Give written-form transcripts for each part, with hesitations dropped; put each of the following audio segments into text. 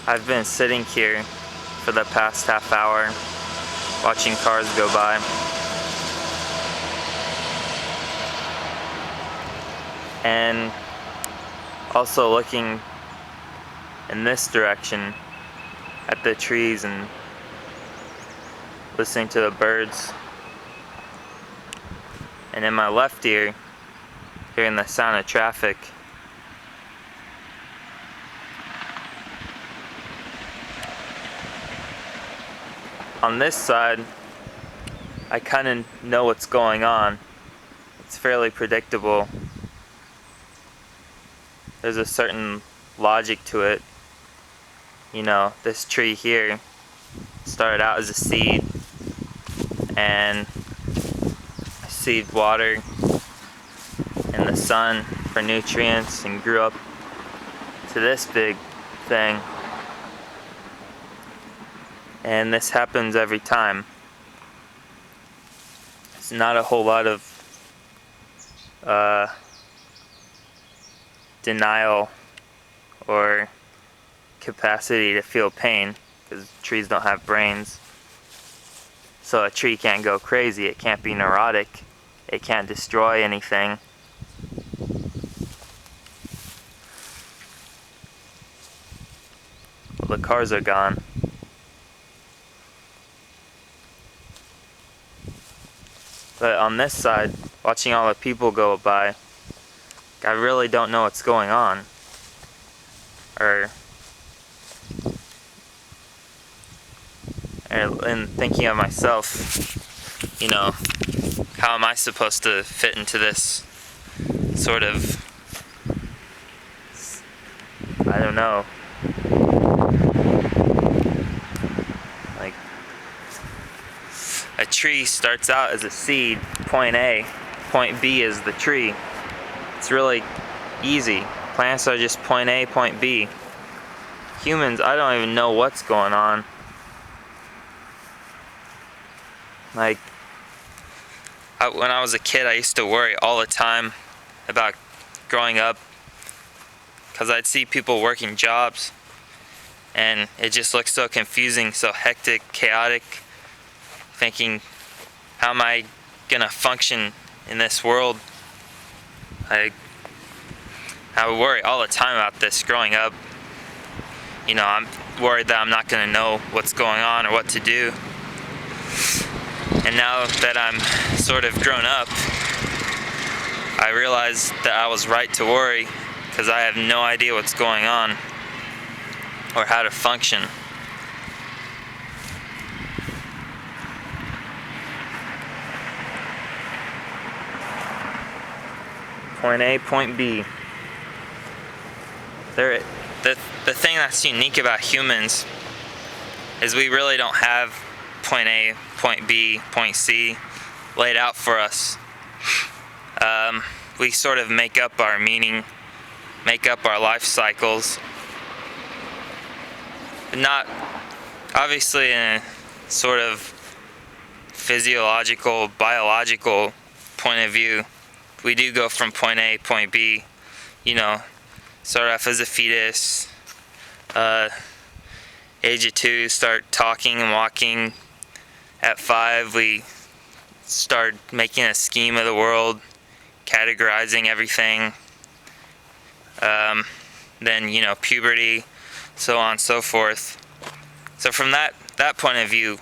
I've been sitting here for the past half hour watching cars go by. And also looking in this direction at the trees and listening to the birds. And in my left ear, hearing the sound of traffic. On this side, I kind of know what's going on. It's fairly predictable. There's a certain logic to it. You know, this tree here started out as a seed, and seed water in the sun for nutrients and grew up to this big thing. And this happens every time. It's not a whole lot of denial or capacity to feel pain, because trees don't have brains. So a tree can't go crazy, it can't be neurotic, it can't destroy anything. Well, the cars are gone. But on this side, watching all the people go by, I really don't know what's going on. And thinking of myself, you know, how am I supposed to fit into this sort of, I don't know, like, a tree starts out as a seed, point A, point B is the tree. It's really easy. Plants are just point A, point B. Humans, I don't even know what's going on. Like, when I was a kid, I used to worry all the time about growing up, because I'd see people working jobs and it just looked so confusing, so hectic, chaotic, thinking, how am I gonna function in this world? I would worry all the time about this growing up. You know, I'm worried that I'm not gonna know what's going on or what to do. And now that I'm sort of grown up, I realize that I was right to worry, because I have no idea what's going on or how to function. Point A, point B. The thing that's unique about humans is we really don't have point A, point B, point C laid out for us. We sort of make up our meaning, make up our life cycles. Not obviously in a sort of physiological, biological point of view. We do go from point A, point B, you know, start off as a fetus, age of 2, start talking and walking. At 5, we start making a scheme of the world, categorizing everything. Then, you know, puberty, so on and so forth. So from that point of view,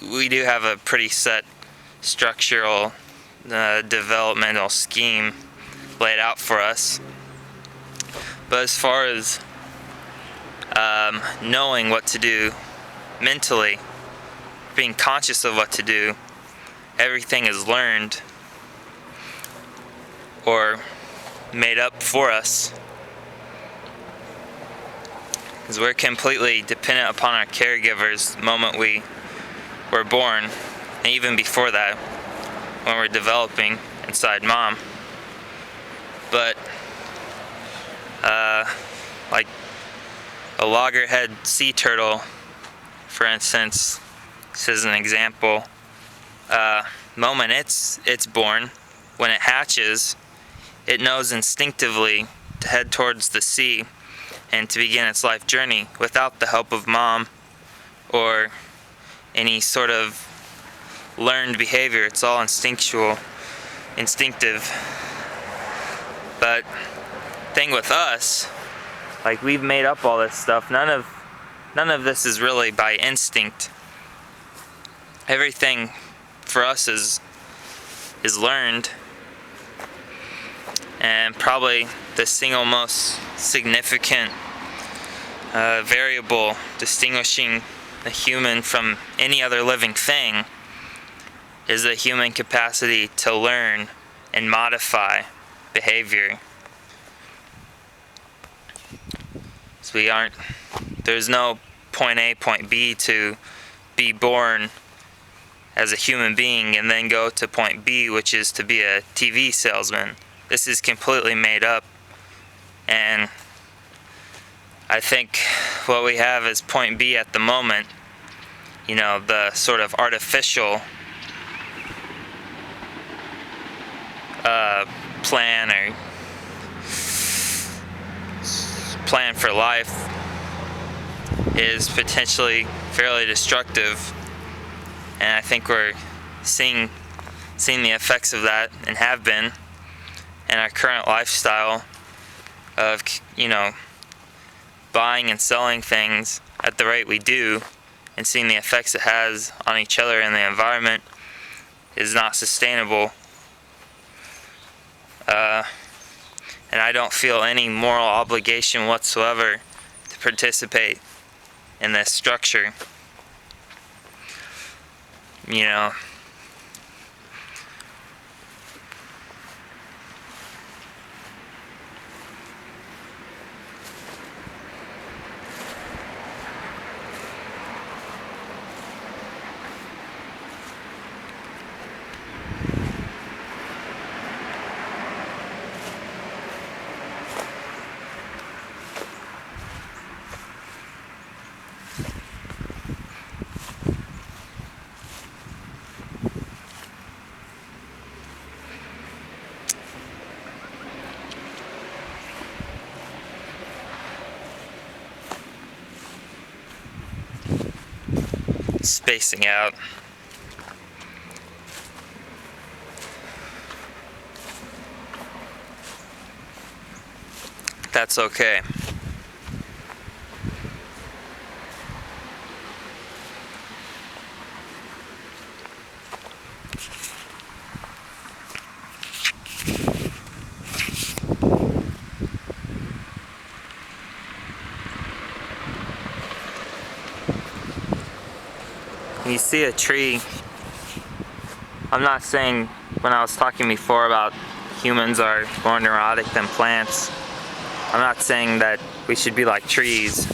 we do have a pretty set structural developmental scheme laid out for us. But as far as knowing what to do mentally, being conscious of what to do, everything is learned or made up for us, because we're completely dependent upon our caregivers the moment we were born, and even before that, when we're developing inside mom. But like a loggerhead sea turtle, for instance, this is an example. Moment it's born, when it hatches, it knows instinctively to head towards the sea, and to begin its life journey without the help of mom or any sort of learned behavior. It's all instinctive. But thing with us, like, we've made up all this stuff. None of this is really by instinct. Everything for us is learned. And probably the single most significant variable distinguishing the human from any other living thing is the human capacity to learn and modify behavior. So there's no point A, point B to be born as a human being and then go to point B, which is to be a TV salesman. This is completely made up, and I think what we have is point B at the moment, the sort of artificial plan or plan for life is potentially fairly destructive, and I think we're seeing the effects of that, and have been, in our current lifestyle of buying and selling things at the rate we do, and seeing the effects it has on each other and the environment is not sustainable. And I don't feel any moral obligation whatsoever to participate in this structure. Spacing out. That's okay. When you see a tree, I'm not saying, when I was talking before about humans are more neurotic than plants, I'm not saying that we should be like trees,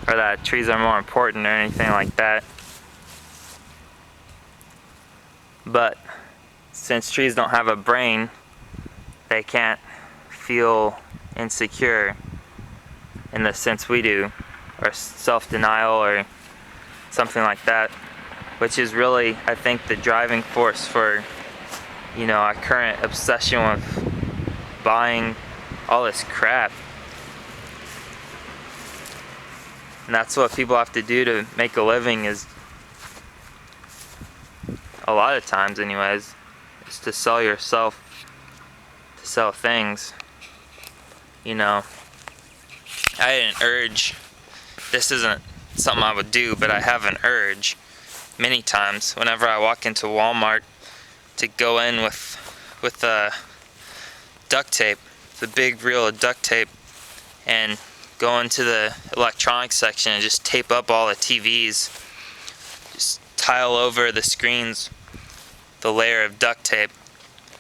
or that trees are more important or anything like that. But since trees don't have a brain, they can't feel insecure in the sense we do, or self-denial or something like that, which is really, I think, the driving force for our current obsession with buying all this crap. And that's what people have to do to make a living, is a lot of times anyways, is to sell yourself, to sell things. I had an urge, this isn't something I would do, but I have an urge many times whenever I walk into Walmart to go in with duct tape, the big reel of duct tape, and go into the electronics section and just tape up all the TVs, just tile over the screens the layer of duct tape.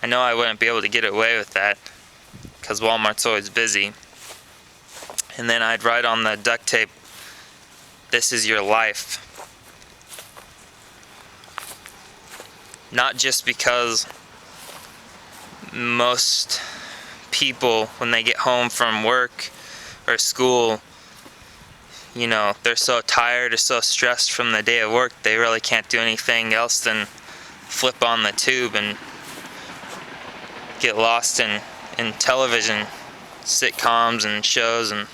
I know I wouldn't be able to get away with that because Walmart's always busy. And then I'd write on the duct tape, "This is your life." Not just because most people, when they get home from work or school, they're so tired or so stressed from the day of work, they really can't do anything else than flip on the tube and get lost in television sitcoms and shows and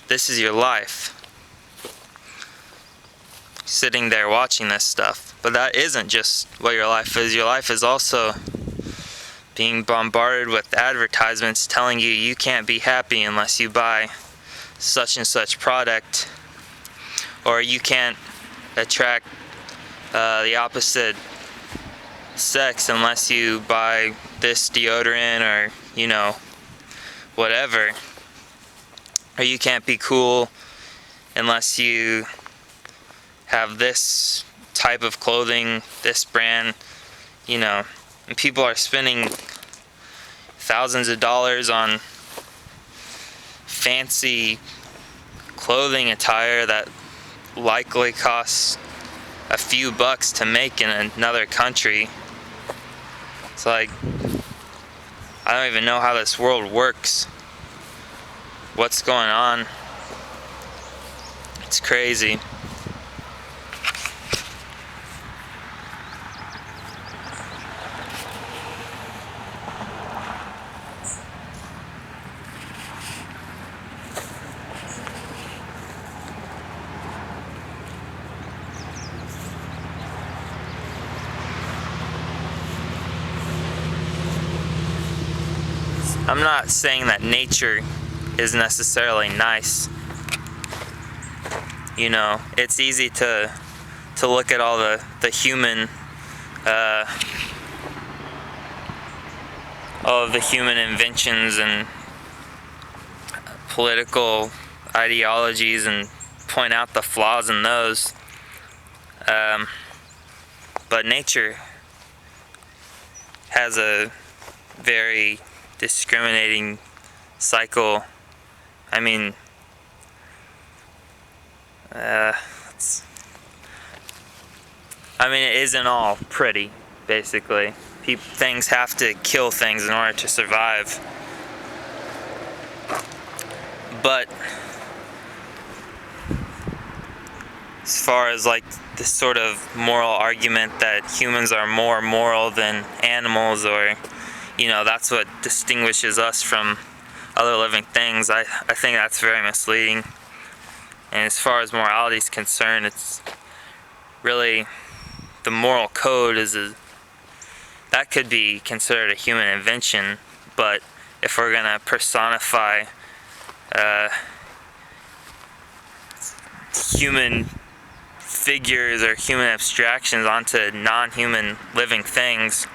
this is your life, sitting there watching this stuff. But that isn't just what your life is. Your life is also being bombarded with advertisements telling you you can't be happy unless you buy such and such product, or you can't attract the opposite sex unless you buy this deodorant, or whatever, or you can't be cool unless you have this type of clothing, this brand, and people are spending thousands of dollars on fancy clothing attire that likely costs a few bucks to make in another country. It's like, I don't even know how this world works. What's going on? It's crazy. I'm not saying that nature is necessarily nice. It's easy to look at all the human, all of the human inventions and political ideologies and point out the flaws in those. But nature has a very discriminating cycle. I mean, it isn't all pretty, basically. Things have to kill things in order to survive. But as far as like this sort of moral argument that humans are more moral than animals, or that's what distinguishes us from other living things, I think that's very misleading. And as far as morality is concerned, it's really, the moral code that could be considered a human invention. But if we're gonna personify human figures or human abstractions onto non-human living things,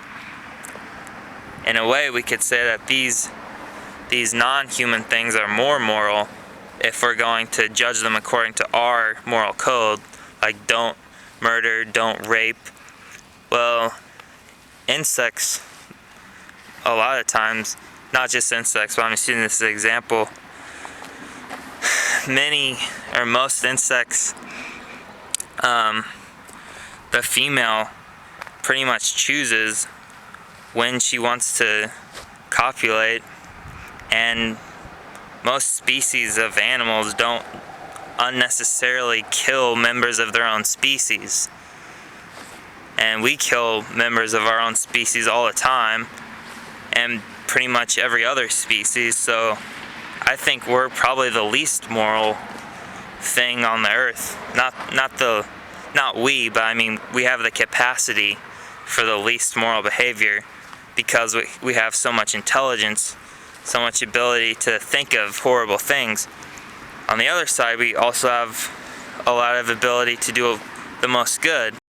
in a way we could say that these non-human things are more moral if we're going to judge them according to our moral code, like don't murder, don't rape. Well, insects, a lot of times, not just insects, but I'm just using this as an example, many or most insects, the female pretty much chooses when she wants to copulate, and most species of animals don't unnecessarily kill members of their own species. And we kill members of our own species all the time, and pretty much every other species. So I think we're probably the least moral thing on the earth. Not we, but we have the capacity for the least moral behavior, because we have so much intelligence, so much ability to think of horrible things. On the other side, we also have a lot of ability to do the most good.